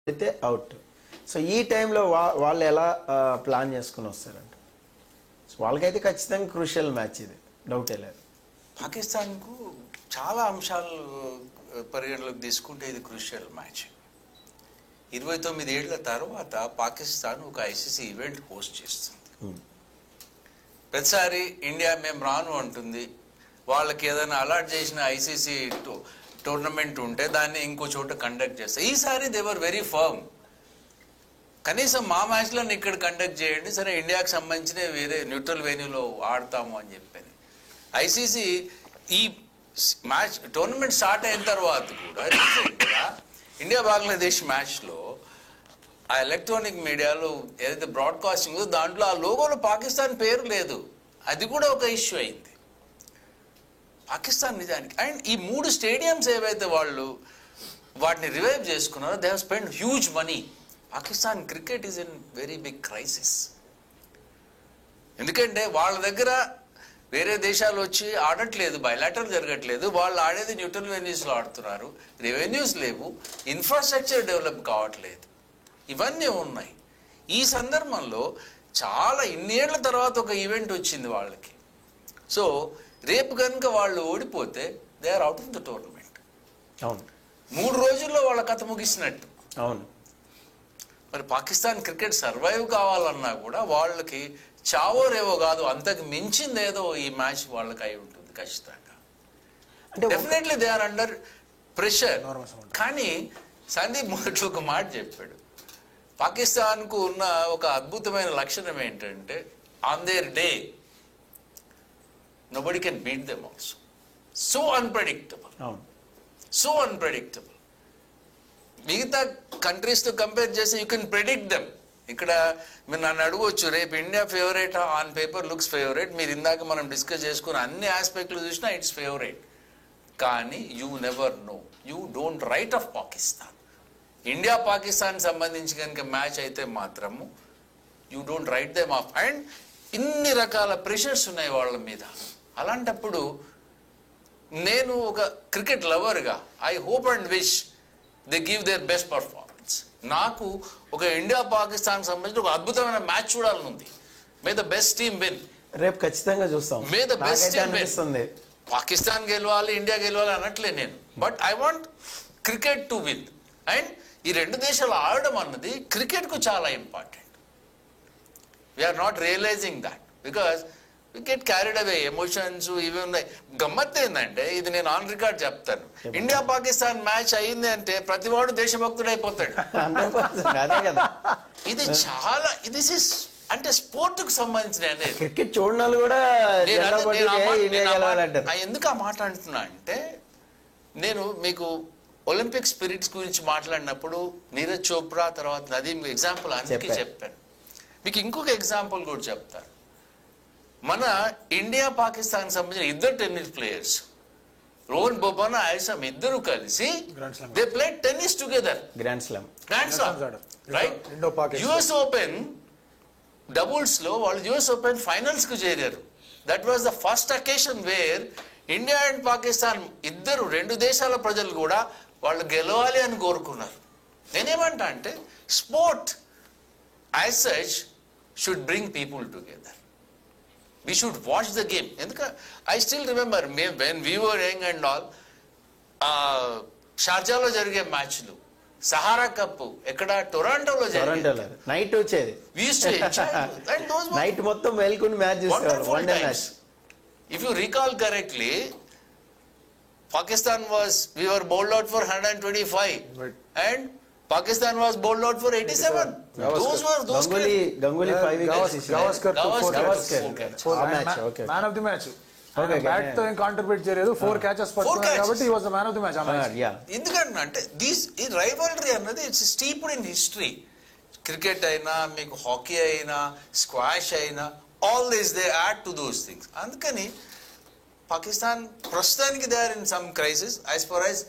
అయితే out. So ఈ టైంలో వాళ్ళు ఎలా ప్లాన్ చేసుకుని వస్తారంట? సో వాళ్ళకైతే ఖచ్చితంగా క్రూషియల్ మ్యాచ్ ఇది, డౌటే లేదు. పాకిస్తాన్కు చాలా అంశాలు పరిగణలోకి తీసుకుంటే ఇది క్రూషియల్ మ్యాచ్. 29 ఏళ్ల తర్వాత పాకిస్తాన్ ఒక ఐసీసీ ఈవెంట్ హోస్ట్ చేస్తుంది. ప్రతిసారి ఇండియా మేము రాను అంటుంది. వాళ్ళకి ఏదైనా అలాట్ చేసిన ఐసీసీ టోర్నమెంట్ ఉంటే దాన్ని ఇంకో చోట కండక్ట్ చేస్తారు. ఈసారి దేవర్ వెరీ ఫర్మ్. కనీసం మా మ్యాచ్లను ఇక్కడ కండక్ట్ చేయండి, సరే ఇండియాకి సంబంధించిన వేరే న్యూట్రల్ వెన్యూలో ఆడతాము అని చెప్పాను. ఐసీసీ ఈ మ్యాచ్ టోర్నమెంట్ స్టార్ట్ అయిన తర్వాత కూడా ఇండియా బంగ్లాదేశ్ మ్యాచ్లో ఆ ఎలక్ట్రానిక్ మీడియాలో ఏదైతే బ్రాడ్కాస్టింగ్ ఉందో దాంట్లో ఆ లోగోలో పాకిస్తాన్ పేరు లేదు. అది కూడా ఒక ఇష్యూ అయింది. పాకిస్తాన్ నిజానికి అండ్ ఈ 3 స్టేడియంస్ ఏవైతే వాళ్ళు వాటిని రివైవ్ చేసుకున్నారో they have spend huge money. Pakistan cricket is in very big crisis. ఎందుకంటే వాళ్ళ దగ్గర వేరే దేశాలు వచ్చి ఆడట్లేదు, బయలాటరల్ జరగట్లేదు. వాళ్ళు ఆడేది న్యూట్రల్ వెన్యూస్లో ఆడుతున్నారు. రెవెన్యూస్ లేవు, ఇన్ఫ్రాస్ట్రక్చర్ డెవలప్ కావట్లేదు, ఇవన్నీ ఉన్నాయి. ఈ సందర్భంలో చాలా ఇన్నేళ్ల తర్వాత ఒక ఈవెంట్ వచ్చింది వాళ్ళకి. సో రేపు కనుక వాళ్ళు ఓడిపోతే they are out of the tournament. అవును, 3 రోజుల్లో వాళ్ళ కథ ముగిసినట్టు. అవును. మరి పాకిస్తాన్ క్రికెట్ సర్వైవ్ కావాలన్నా కూడా వాళ్ళకి చావో రేవో కాదు, అంతకు మించింది ఏదో ఈ మ్యాచ్ వాళ్ళకి అయి ఉంటుంది ఖచ్చితంగా. Definitely they are under pressure. కానీ సందీప్ మొదట్లో ఒక మాట చెప్పాడు. పాకిస్తాన్కు ఉన్న ఒక అద్భుతమైన లక్షణం ఏంటంటే on their day nobody can beat them also. So unpredictable. So unpredictable. మిగతా కంట్రీస్తో కంపేర్ చేసి యూ కెన్ ప్రెడిక్ట్ దెమ్. ఇక్కడ మీరు నన్ను అడగవచ్చు, రేపు India favourite on paper looks favourite. మీరు ఇందాక మనం డిస్కస్ చేసుకున్న అన్ని ఆస్పెక్ట్లు చూసినా ఇట్స్ ఫేవరెట్. కానీ you never know, you don't write off Pakistan. India Pakistan సంబంధించి కనుక మ్యాచ్ అయితే మాత్రము you don't write them off. And ఇన్ని రకాల ప్రెషర్స్ ఉన్నాయి వాళ్ళ మీద. అలాంటప్పుడు నేను ఒక క్రికెట్ లవర్గా I hope and wish they give their best performance. నాకు ఒక ఇండియా పాకిస్తాన్ సంబంధించి ఒక అద్భుతమైన మ్యాచ్ చూడాలని ఉంది. May the best team win. రేపు ఖచ్చితంగా చూస్తాం. May the best team win. Pakistan గెలవాలి, ఇండియా గెలవాలి అనట్లే నేను, but I want cricket to win. And ఈ 2 దేశాలు ఆడడం అన్నది క్రికెట్కు చాలా important. We are not realising that because we get carried away. Emotions ఇవి ఉన్నాయి. గమ్మత్ ఏంటంటే, ఇది నేను ఆన్ రికార్డ్ చెప్తాను, ఇండియా పాకిస్తాన్ మ్యాచ్ అయింది అంటే ప్రతివాడు దేశభక్తుడు అయిపోతాడు. ఇది చాలా ఇది అంటే స్పోర్ట్ కు సంబంధించిన క్రికెట్ చూడాలి కూడా. ఎందుకు ఆ మాట అంటున్నా అంటే, నేను మీకు ఒలింపిక్ స్పిరిట్స్ గురించి మాట్లాడినప్పుడు నీరజ్ చోప్రా తర్వాత నదీమ్ ఎగ్జాంపుల్ అందుకే చెప్పాను. మీకు ఇంకొక ఎగ్జాంపుల్ కూడా చెప్తాను. మన ఇండియా పాకిస్తాన్ సంబంధించిన 2 టెన్నిస్ ప్లేయర్స్ రోహన్ బొబానా, ఐసమ్ ఇద్దరు కలిసి they played tennis together. Grand slam right. US open doubles లో వాళ్ళు యుఎస్ ఓపెన్ ఫైనల్స్ కు చేరారు. That was the first occasion where India and Pakistan ఇద్దరు 2 దేశాల ప్రజలు కూడా వాళ్ళు గెలవాలి అని కోరుకున్నారు. నేనేమంటా అంటే sport as such should bring people together. We should watch the game. I still remember when we were young and all, షార్జాలో జరిగే మ్యాచ్లు, సహారా కప్ ఎక్కడ టొరాంటోలో జరిగేది, నైట్ వచ్చేది. నైట్ మొత్తం మేల్కొని మ్యాచ్ చూసేవారు. One day match. If you recall correctly, Pakistan we were bowled out for 125 and Pakistan was bowled out for 87. Those Ganguly 5 wickets. Gavaskar match. Okay. Man of the match. Okay. Bat తో ఏం contribute చేయలేదు. 4 catches పట్టుకున్నారు కాబట్టి he was the man of the match. ఎందుకంటే ఈ rivalry అన్నది it's steeped in history. Cricket అయినా, మీకు హాకీ అయినా, స్క్వాష్ అయినా, all this they add to those things. అందుకని పాకిస్తాన్ ప్రస్తుతానికి they are in some crisis as far as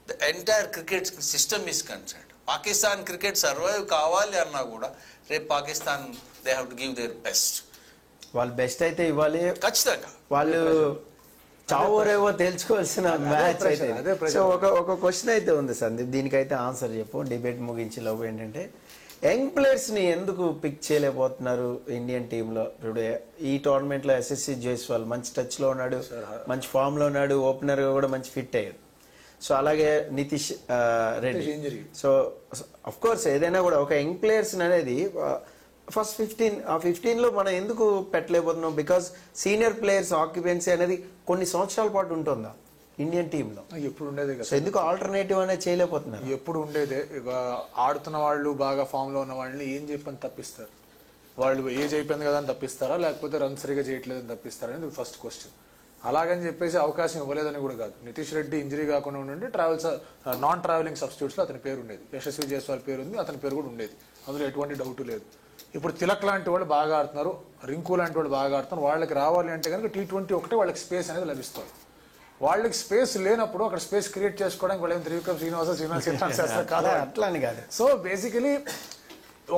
the entire cricket system is concerned. Pakistan cricket survive కావాలి అన్నా కూడా రేపు Pakistan they have to give their best. వాళ్ళు best అయితే ఇవ్వాలి ఖచ్చితంగా. వాళ్ళు చావోరేవో తెలుసుకోవాల్సిన మ్యాచ్ అయితే. అదే సో ఒక క్వశ్చన్ అయితే ఉంది సందీప్, దీనికైతే ఆన్సర్ చెప్పు, డిబేట్ ముగించే లోపు. ఏంటంటే యంగ్ ప్లేయర్స్ ని ఎందుకు పిక్ చేయలేకపోతున్నారు ఇండియన్ టీంలో? ఇప్పుడు ఈ టోర్నమెంట్ లో ఎస్ఎస్సి జైస్వాల్ మంచి టచ్ లో ఉన్నాడు, మంచి ఫామ్ లో ఉన్నాడు, ఓపెనర్ గా కూడా మంచి ఫిట్ అయ్యాడు. సో అలాగే Nitish Reddy. So of course ఏదైనా కూడా ఒక యంగ్ ప్లేయర్స్ అనేది ఫస్ట్ 15 లో మనం ఎందుకు పెట్టలేకపోతున్నాం? బికాస్ సీనియర్ ప్లేయర్స్ ఆక్యుపెన్సీ అనేది కొన్ని సంవత్సరాల పాటు ఉంటుందా ఇండియన్ టీంలో? ఎప్పుడు ఉండేదే కదా. సో ఎందుకు ఆల్టర్నేటివ్ అనేది చేయలేకపోతున్నారు? ఎప్పుడు ఉండేదే. ఆడుతున్న వాళ్ళు బాగా ఫామ్ లో ఉన్న వాళ్ళని ఏం చెప్పని తప్పిస్తారు? వాళ్ళు ఏజ్ అయిపోయింది కదా అని తప్పిస్తారా, లేకపోతే రన్ సరిగా చేయట్లేదని తప్పిస్తారా అనేది ఫస్ట్ క్వశ్చన్. అలాగని చెప్పేసి అవకాశం ఇవ్వలేదని కూడా కాదు. నితీష్ రెడ్డి ఇంజరీ కాకుండా ఉండి నాన్ ట్రావెలింగ్ సబ్స్టిట్యూట్స్ లో అతని పేరు ఉండేది, యశస్వి జైస్వాల్ పేరు ఉంది, అతని పేరు కూడా ఉండేది, అందులో ఎటువంటి డౌట్ లేదు. ఇప్పుడు తిలక్ లాంటి వాళ్ళు బాగా ఆడుతున్నారు, రింకు లాంటి వాళ్ళు బాగా ఆడుతున్నారు. వాళ్ళకి రావాలి అంటే కనుక T20 ఒకటే వాళ్ళకి స్పేస్ అనేది లభిస్తుంది. వాళ్ళకి స్పేస్ లేనప్పుడు అక్కడ స్పేస్ క్రియేట్ చేసుకోవడానికి వాళ్ళు ఏం త్రివిక్రమ్ శ్రీనివాస కాదు, అట్లా అని కాదు. సో బేసికలీ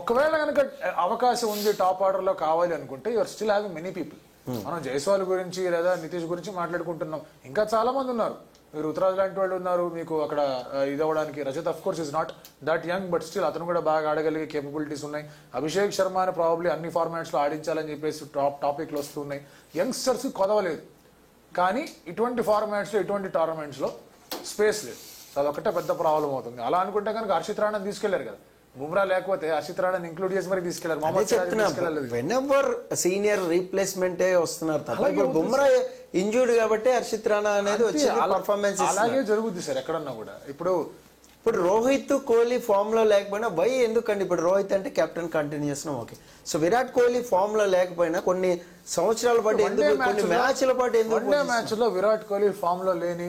ఒకవేళ కనుక అవకాశం ఉంది టాప్ ఆర్డర్ లో కావాలి అనుకుంటే you're still having many people. మనం జైస్వాల్ గురించి లేదా నితీష్ గురించి మాట్లాడుకుంటున్నాం, ఇంకా చాలా మంది ఉన్నారు. మీరు ఉత్తరాజ్ లాంటి వాళ్ళు ఉన్నారు మీకు అక్కడ ఇది అవ్వడానికి. Rajat of course is not that young, but still అతను కూడా బాగా ఆడగలిగే కేపబిలిటీస్ ఉన్నాయి. అభిషేక్ శర్మని ప్రాబబ్లీ అన్ని ఫార్మాట్స్ లో ఆడించాలని చెప్పేసి టాపిక్లు వస్తున్నాయి. యంగ్స్టర్స్ కొదవలేదు, కానీ ఇటువంటి ఫార్మాట్స్ లో ఇటువంటి టోర్నమెంట్స్ లో స్పేస్ లేదు. అదొకటే పెద్ద ప్రాబ్లం అవుతుంది. అలా అనుకుంటే కనుక హర్షిత్ రాణాని తీసుకెళ్లారు కదా, బుమ్రా లేకపోతే హర్షిత్ రాణాని ఇంక్లూడ్ చేసి మరి తీసుకెళ్లారు. వెనెవర్ సీనియర్ రీప్లేస్మెంట్ వస్తున్నారు తప్ప ఇప్పుడు బుమ్రా ఇంజూర్డ్ కాబట్టి హర్షిత్ రాణా అనేది వచ్చి పర్ఫార్మెన్స్ అలాగే జరుగుద్ది సార్ ఎక్కడన్నా కూడా. ఇప్పుడు రోహిత్ కోహ్లీ ఫామ్ లో లేకపోయినా వై ఎందుకండి? ఇప్పుడు రోహిత్ అంటే కెప్టెన్ కంటిన్యూ చేస్తున్నాం, okay. So Virat Kohli form లో లేకపోయినా కొన్ని సంవత్సరాల పాటు ఎందుకు, కొన్ని మ్యాచ్ల పాటు ఎందుకు? వన్డే మ్యాచ్ లో విరాట్ కోహ్లీ ఫామ్ లో లేని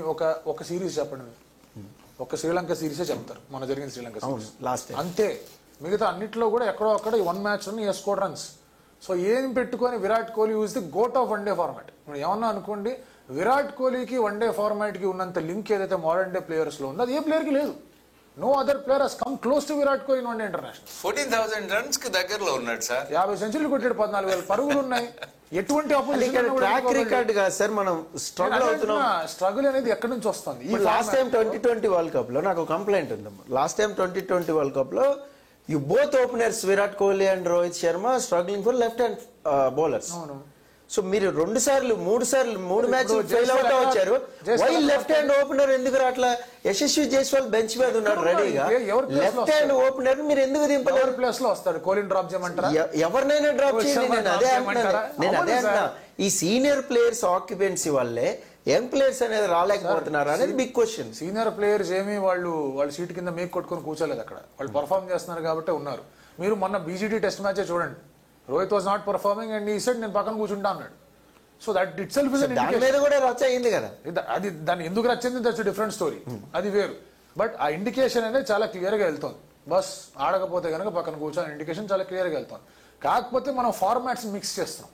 ఒక సిరీస్ చెప్పండి, ఒక శ్రీలంక సిరీసే చెప్తారు, మన జరిగిన శ్రీలంక సిరీస్ లాస్ట్ అంతే. మిగతా అన్నిట్లో కూడా ఎక్కడో అక్కడ 1 మ్యాచ్ లో స్కోర్ రన్స్. సో ఏం పెట్టుకొని Virat Kohli use the GOAT of one day format. ఇప్పుడు ఏమన్నా అనుకోండి, విరాట్ కోహ్లీకి వన్డే ఫార్మాట్ కి ఉన్నంత లింక్ ఏదైతే మోడర్న్ డే ప్లేయర్స్ లో ఉందో అది ఏ ప్లేయర్ కి లేదు. No other player has come close to Virat Kohli one day international. 14,000 runs కి దగ్గరలో ఉన్నాడు సార్. 50 సెంచరీలు కొట్టాడు, 14,000 పరుగులు ఉన్నాయి. ఎటువంటి ట్రాక్ రికార్డ్ కాదు సార్, మనం స్ట్రగుల్ అవుతున్నాం. స్ట్రగుల్ అనేది ఎక్కడి నుంచి వస్తుంది? ఈ లాస్ట్ టైం 2020 వరల్డ్ కప్ లో నాకు కంప్లైంట్ ఉంది. లాస్ట్ టైం 2020 వరల్డ్ కప్ లో you both openers Virat Kohli and Rohit Sharma struggling for left hand bowlers. So మీరు 3 మ్యాచ్లు ఫెయిల్ అవుతా వచ్చారు. వై లెఫ్ట్ హ్యాండ్ ఓపెనర్ ఎందుకు రాట్లా? యశస్వి జైస్వాల్ బెంచ్ మీద ఉన్నాడు రెడీగా, లెఫ్ట్ హ్యాండ్ ఓపెనర్ మీరు ఎందుకు దింపలేరు? ప్లేస్ లో వస్తాడు, కోహ్లీ డ్రాప్ చేయమంటారా? ఎవరినైనా డ్రాప్ చేయండి, నేను అదే అంటున్నా. ఈ సీనియర్ ప్లేయర్స్ ఆక్యుపెన్సీ వల్లే యంగ్ ప్లేయర్స్ అనేది రాలేకపోతున్నారు అనేది బిగ్ క్వశ్చన్. సీనియర్ ప్లేయర్స్ ఏమి వాళ్ళు సీట్ కింద మేక్ కొట్టుకొని కూర్చోలేదు, అక్కడ వాళ్ళు పర్ఫార్మ్ చేస్తున్నారు కాబట్టి ఉన్నారు. మీరు మొన్న BGT టెస్ట్ మ్యాచ్ చూడండి, Rohit was not performing and ఈ సెడ్ నేను పక్కన కూర్చుంటా అన్నాడు. So that it self is దాని మీద కూడా రచ్చ అయింది కదా. అది దాన్ని ఎందుకు రచ్చింది దట్స్ డిఫరెంట్ స్టోరీ, అది వేరు. బట్ ఆ ఇండికేషన్ అనేది చాలా క్లియర్ గా వెళ్తుంది. బస్ ఆడకపోతే కనుక పక్కన కూర్చొని ఇండికేషన్ చాలా క్లియర్ గా వెళ్తుంది. కాకపోతే మనం ఫార్మాట్స్ మిక్స్ చేస్తున్నాం.